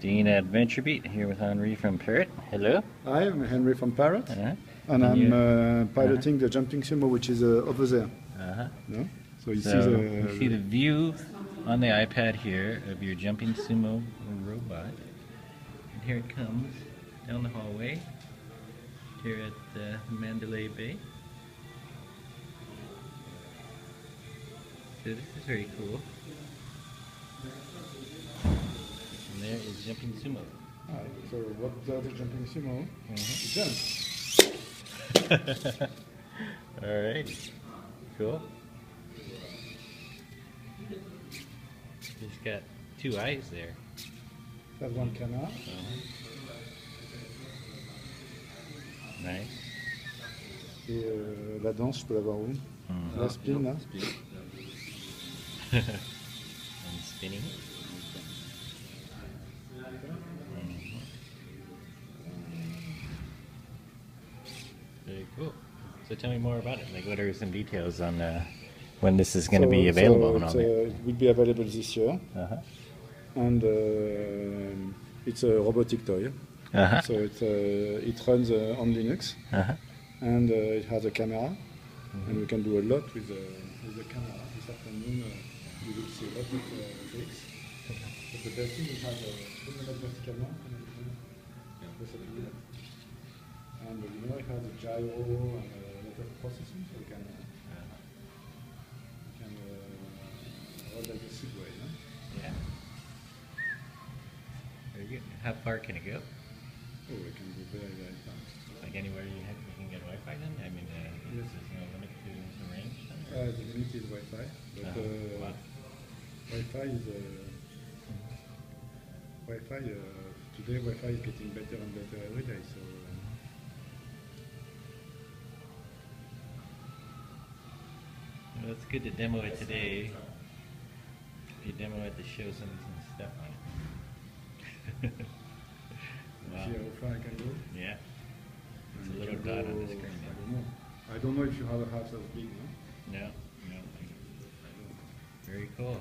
Dean at Adventure Beat here with Henry from Parrot. Hello. Hi, I'm Henry from Parrot, Uh-huh. and I'm piloting the jumping sumo, which is over there. Uh-huh. No? So you see the view on the iPad here of your jumping sumo robot. And here it comes down the hallway here at Mandalay Bay. So this is very cool. And there is jumping sumo. Alright, so what does the jumping sumo? It jumps. Alright, cool. He's got two eyes there. That's one camera. Nice. Et la danse, je peux l'avoir où? La spin là. And spinning. Very cool. So tell me more about it. Like, what are some details on when this is going to be available? And all that? It will be available this year, and it's a robotic toy. So it runs on Linux, and it has a camera, and we can do a lot with the camera. This afternoon you will see a lot of tricks. But the best thing is it has a vertical and it has a gyro and a lot of processing, so you can run like a Segway. Yeah. Very good. How far can it go? Oh, it can go very, very fast. Like anywhere you can get Wi-Fi then? I mean, yes. There's no limit to the range? The limit is Wi-Fi, but wow. Wi-Fi is today Wi-Fi is getting better and better every day. So. Well, it's good to demo it today. If you demo it to show some stuff on it. Wow. See how far I can go? Yeah. It's a little dot on the screen. I don't know if you have a house as big, no? No. Very cool.